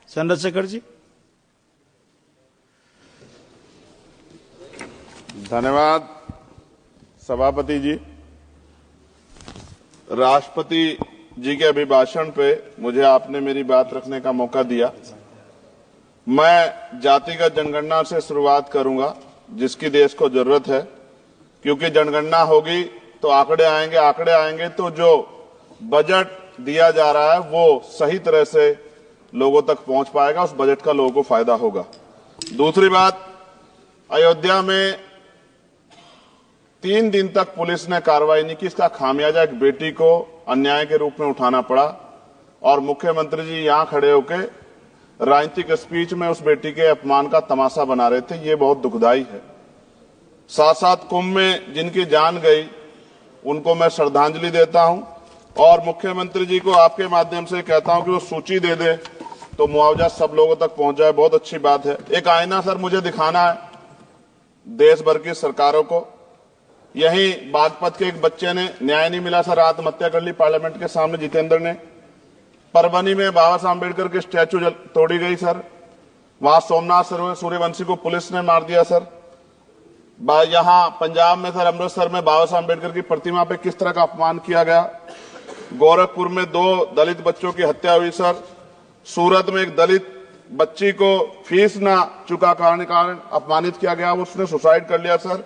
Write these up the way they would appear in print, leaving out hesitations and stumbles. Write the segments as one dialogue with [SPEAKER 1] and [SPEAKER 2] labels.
[SPEAKER 1] चंद्रशेखर जी।
[SPEAKER 2] धन्यवाद सभापति जी। राष्ट्रपति जी के अभिभाषण पे मुझे आपने मेरी बात रखने का मौका दिया। मैं जातिगत जनगणना से शुरुआत करूंगा जिसकी देश को जरूरत है, क्योंकि जनगणना होगी तो आंकड़े आएंगे तो जो बजट दिया जा रहा है वो सही तरह से लोगों तक पहुंच पाएगा, उस बजट का लोगों को फायदा होगा। दूसरी बात, अयोध्या में 3 दिन तक पुलिस ने कार्रवाई नहीं की। इसका खामियाजा एक बेटी को अन्याय के रूप में उठाना पड़ा और मुख्यमंत्री जी यहां खड़े होकर राजनीतिक स्पीच में उस बेटी के अपमान का तमाशा बना रहे थे। ये बहुत दुखदाई है। साथ साथ कुंभ में जिनकी जान गई उनको मैं श्रद्धांजलि देता हूं और मुख्यमंत्री जी को आपके माध्यम से कहता हूं कि वो सूची दे दे तो मुआवजा सब लोगों तक पहुंच जाए। बहुत अच्छी बात है। एक आईना सर मुझे दिखाना है देश भर की सरकारों को। यही बागपत के एक बच्चे ने न्याय नहीं मिला सर, आत्महत्या कर ली पार्लियामेंट के सामने, जितेंद्र ने। परभनी में बाबा साहब अम्बेडकर की स्टैचू तोड़ी गई सर। वहां सोमनाथ सूर्यवंशी को पुलिस ने मार दिया सर। यहां पंजाब में सर, अमृतसर में बाबा साहब अम्बेडकर की प्रतिमा पे किस तरह का अपमान किया गया। गोरखपुर में 2 दलित बच्चों की हत्या हुई सर। सूरत में एक दलित बच्ची को फीस ना चुका कारण अपमानित किया गया, उसने सुसाइड कर लिया सर।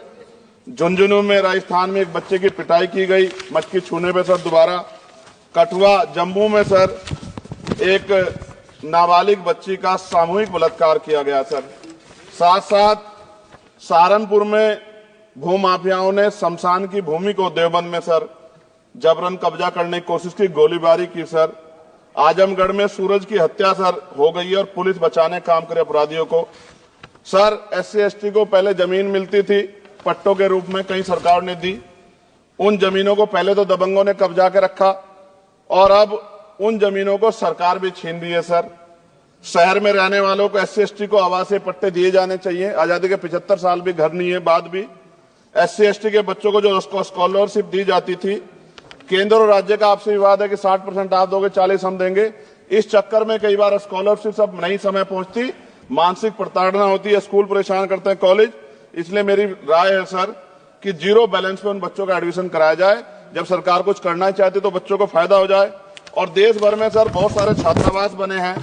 [SPEAKER 2] झुंझुनू में राजस्थान में एक बच्चे की पिटाई की गई मटकी छूने पे सर दोबारा। कठुआ जम्मू में सर एक नाबालिग बच्ची का सामूहिक बलात्कार किया गया सर। साथ साथ सहारनपुर में भूमाफियाओं ने शमशान की भूमि को देवबंद में सर जबरन कब्जा करने की कोशिश की, गोलीबारी की सर। आजमगढ़ में सूरज की हत्या सर हो गई है और पुलिस बचाने काम करे अपराधियों को। सर SC ST को पहले जमीन मिलती थी पट्टों के रूप में, कहीं सरकार ने दी। उन जमीनों को पहले तो दबंगों ने कब्जा के रखा और अब उन जमीनों को सरकार भी छीन रही है सर। शहर में रहने वालों को SC ST को आवासीय पट्टे दिए जाने चाहिए। आजादी के 75 साल भी घर नहीं है, बाद भी SC ST के बच्चों को जो स्कॉलरशिप दी जाती थी, केंद्र और राज्य का आपसे विवाद है कि 60% आप दोगे, 40 हम देंगे। इस चक्कर में कई बार स्कॉलरशिप सब नहीं समय पहुंचती, मानसिक प्रताड़ना होती है, स्कूल परेशान करते हैं, कॉलेज। इसलिए मेरी राय है सर कि 0 बैलेंस पे उन बच्चों का एडमिशन कराया जाए। जब सरकार कुछ करना ही चाहती तो बच्चों को फायदा हो जाए। और देश भर में सर बहुत सारे छात्रावास बने हैं,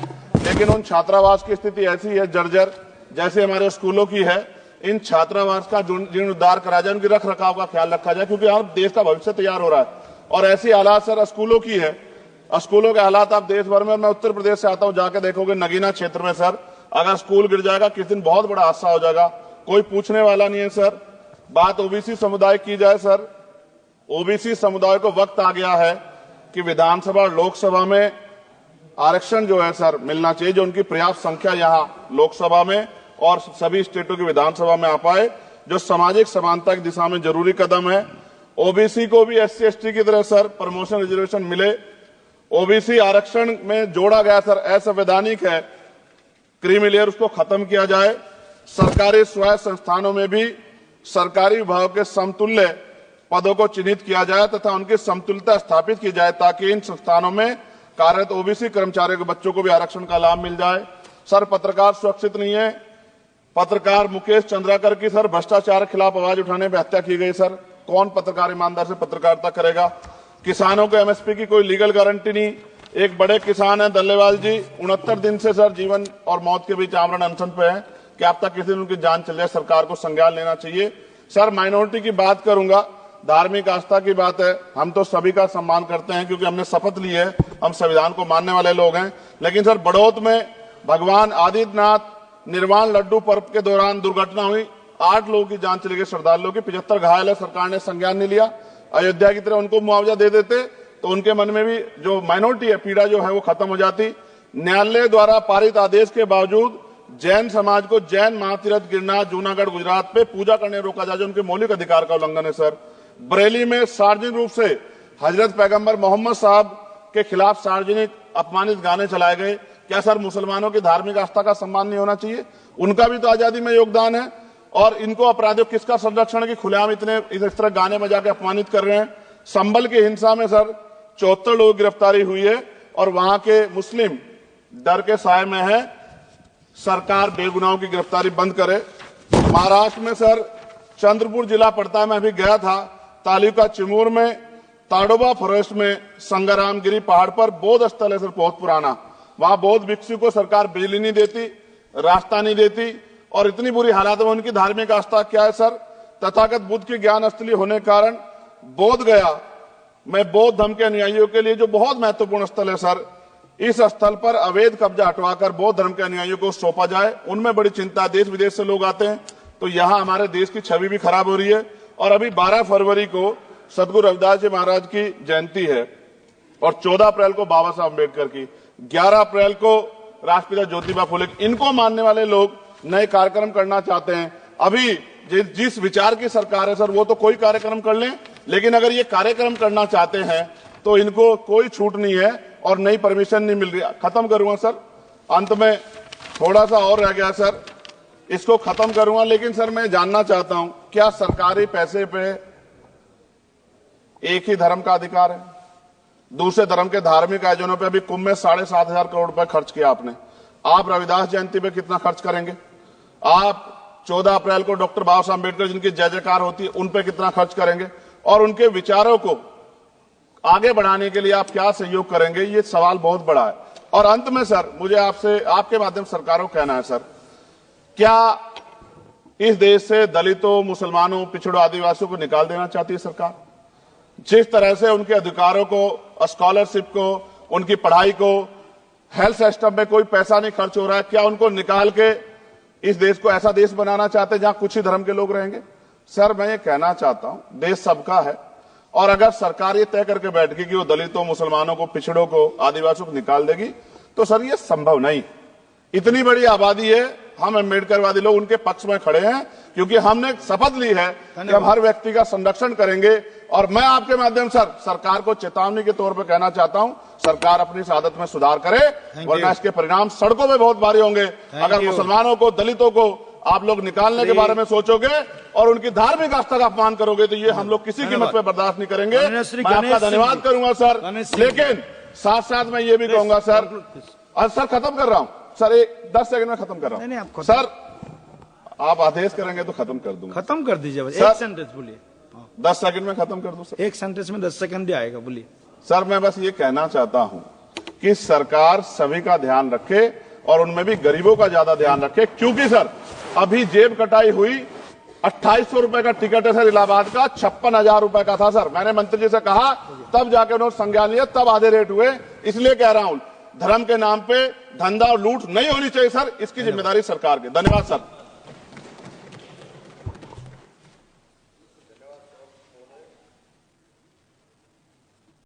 [SPEAKER 2] लेकिन उन छात्रावास की स्थिति ऐसी है जर्जर, जैसे हमारे स्कूलों की है। इन छात्रावास का जीर्णोद्धार कराया जाए, उनकी रख रखाव का ख्याल रखा जाए, क्योंकि यहाँ देश का भविष्य तैयार हो रहा है। और ऐसी हालात सर स्कूलों की है। स्कूलों के हालात आप देश भर में, मैं उत्तर प्रदेश से आता हूं, जाके देखोगे नगीना क्षेत्र में सर अगर स्कूल गिर जाएगा किस दिन बहुत बड़ा हादसा हो जाएगा, कोई पूछने वाला नहीं है सर। बात OBC समुदाय की जाए सर, OBC समुदाय को वक्त आ गया है कि विधानसभा और लोकसभा में आरक्षण जो है सर मिलना चाहिए, जो उनकी पर्याप्त संख्या यहाँ लोकसभा में और सभी स्टेटों की विधानसभा में आ पाए, जो सामाजिक समानता की दिशा में जरूरी कदम है। OBC को भी SC ST की तरह सर प्रमोशन रिजर्वेशन मिले। OBC आरक्षण में जोड़ा गया सर असंवैधानिक है, क्रीमी लेयर उसको खत्म किया जाए। सरकारी स्वायत्त संस्थानों में भी सरकारी विभागों के समतुल्य पदों को चिन्हित किया जाए तथा उनकी समतुल्यता स्थापित की जाए, ताकि इन संस्थानों में कार्यरत OBC कर्मचारियों के बच्चों को भी आरक्षण का लाभ मिल जाए। सर पत्रकार सुरक्षित नहीं है। पत्रकार मुकेश चंद्राकर की सर भ्रष्टाचार के खिलाफ आवाज उठाने पर हत्या की गई सर। कौन पत्रकार ईमानदार से पत्रकारिता करेगा। किसानों को MSP की कोई लीगल गारंटी नहीं। एक बड़े किसान है दल्लेवाल जी, 69 दिन से सर जीवन और मौत के बीच आमरण अनशन पे है कि अब तक किसी दिन उनकी जान चल जाए। सरकार को संज्ञान लेना चाहिए। सर माइनॉरिटी की बात करूंगा, धार्मिक आस्था की बात है, हम तो सभी का सम्मान करते हैं क्योंकि हमने शपथ ली है, हम संविधान को मानने वाले लोग हैं। लेकिन सर बड़ौत में भगवान आदित्यनाथ निर्वाण लड्डू पर्व के दौरान दुर्घटना हुई, 8 लोगों की जान चली गई, श्रद्धालुओं की, 75 घायल है, सरकार ने संज्ञान नहीं लिया। अयोध्या की तरह उनको मुआवजा दे देते तो उनके मन में भी जो माइनॉरिटी है पीड़ा जो है वो खत्म हो जाती। न्यायालय द्वारा पारित आदेश के बावजूद जैन समाज को जैन महातीर्थ गिरनार जूनागढ़ गुजरात पे पूजा करने रोका जाए, जो उनके मौलिक अधिकार का उल्लंघन है सर। बरेली में सार्वजनिक रूप से हजरत पैगंबर मोहम्मद साहब के खिलाफ सार्वजनिक अपमानित गाने चलाए गए। क्या सर मुसलमानों की धार्मिक आस्था का सम्मान नहीं होना चाहिए? उनका भी तो आजादी में योगदान है। और इनको अपराधियों किसका संरक्षण की खुलेआम इतने इस तरह गाने बजा के अपमानित कर रहे हैं। संभल की हिंसा में सर 74 लोगों की गिरफ्तारी हुई है और वहां के मुस्लिम डर के साए में है। सरकार बेगुनाहों की गिरफ्तारी बंद करे। महाराष्ट्र में सर चंद्रपुर जिला पड़ता है, मैं अभी गया था, तालुका चिमूर में ताडोबा फॉरेस्ट में संग्रामगिरी पहाड़ पर बौद्ध स्थल है सर, बहुत पुराना। वहां बौद्ध भिक्षु को सरकार बिजली नहीं देती, रास्ता नहीं देती, और इतनी बुरी हालात में उनकी धार्मिक आस्था क्या है सर, तथागत बुद्ध की ज्ञान स्थली होने के कारण बोध गया में बौद्ध धर्म के अनुयायियों के लिए जो बहुत महत्वपूर्ण स्थल है सर, इस स्थल पर अवैध कब्जा हटवाकर बौद्ध धर्म के अनुयायियों को सौंपा जाए। उनमें बड़ी चिंता, देश विदेश से लोग आते हैं, तो यहां हमारे देश की छवि भी खराब हो रही है। और अभी 12 फरवरी को सदगुरु रविदास जी महाराज की जयंती है और 14 अप्रैल को बाबा साहब अम्बेडकर की, 11 अप्रैल को राष्ट्रपिता ज्योतिबा फुले, इनको मानने वाले लोग नए कार्यक्रम करना चाहते हैं। अभी जिस विचार की सरकार है सर, वो तो कोई कार्यक्रम कर लें, लेकिन अगर ये कार्यक्रम करना चाहते हैं तो इनको कोई छूट नहीं है और नई परमिशन नहीं मिल रही। खत्म करूंगा सर, अंत में थोड़ा सा और रह गया सर, इसको खत्म करूंगा। लेकिन सर मैं जानना चाहता हूं, क्या सरकारी पैसे पे एक ही धर्म का अधिकार है? दूसरे धर्म के धार्मिक आयोजनों पे अभी कुंभ में 7,500 करोड़ रुपए खर्च किया आपने। आप रविदास जयंती पे कितना खर्च करेंगे? आप 14 अप्रैल को डॉक्टर बाबा साहब अम्बेडकर जिनकी जय जयकार होती है, उन पे कितना खर्च करेंगे? और उनके विचारों को आगे बढ़ाने के लिए आप क्या सहयोग करेंगे? ये सवाल बहुत बड़ा है। और अंत में सर मुझे आपसे, आपके माध्यम से सरकारों को कहना है सर, क्या इस देश से दलितों, मुसलमानों, पिछड़ों, आदिवासियों को निकाल देना चाहती है सरकार? जिस तरह से उनके अधिकारों को, स्कॉलरशिप को, उनकी पढ़ाई को, हेल्थ सिस्टम में कोई पैसा नहीं खर्च हो रहा है, क्या उनको निकाल के इस देश को ऐसा देश बनाना चाहते हैं जहां कुछ ही धर्म के लोग रहेंगे? सर मैं ये कहना चाहता हूं, देश सबका है, और अगर सरकार ये तय करके बैठ गई कि वो दलितों, मुसलमानों को, पिछड़ों को, आदिवासियों को निकाल देगी, तो सर ये संभव नहीं। इतनी बड़ी आबादी है, हम अम्बेडकरवादी लोग उनके पक्ष में खड़े हैं, क्योंकि हमने शपथ ली है कि हम हर व्यक्ति का संरक्षण करेंगे। और मैं आपके माध्यम से सरकार को चेतावनी के तौर पर कहना चाहता हूं, सरकार अपनी इस आदत में सुधार करे, वरना इसके परिणाम सड़कों में बहुत भारी होंगे। अगर मुसलमानों को, दलितों को आप लोग निकालने के बारे में सोचोगे और उनकी धार्मिक आस्था का अपमान करोगे, तो ये हम लोग किसी कीमत पे बर्दाश्त नहीं करेंगे। मैं आपका धन्यवाद करूंगा सर, लेकिन साथ साथ मैं ये भी कहूंगा सर, सर खत्म कर रहा हूं सर, 10 सेकंड में खत्म कर रहा हूं सर, आप आदेश करेंगे तो खत्म कर दूंगा।
[SPEAKER 1] खत्म कर दीजिए, एक सेंटेंस बोलिए।
[SPEAKER 2] 10 सेकंड में खत्म कर दूं सर,
[SPEAKER 1] एक सेंटेंस में 10 सेकंड ही आएगा, बोलिए।
[SPEAKER 2] सर मैं बस ये कहना चाहता हूं कि सरकार सभी का ध्यान रखे और उनमें भी गरीबों का ज्यादा ध्यान रखे, क्योंकि सर अभी जेब कटाई हुई, 2800 रुपए का टिकट है सर इलाहाबाद का, 56,000 रुपए का था सर। मैंने मंत्री जी से कहा, तब जाके उन्होंने संज्ञान लिया, तब आधे रेट हुए। इसलिए कह रहा हूं, धर्म के नाम पे धंधा और लूट नहीं होनी चाहिए सर, इसकी जिम्मेदारी सरकार की। धन्यवाद सर।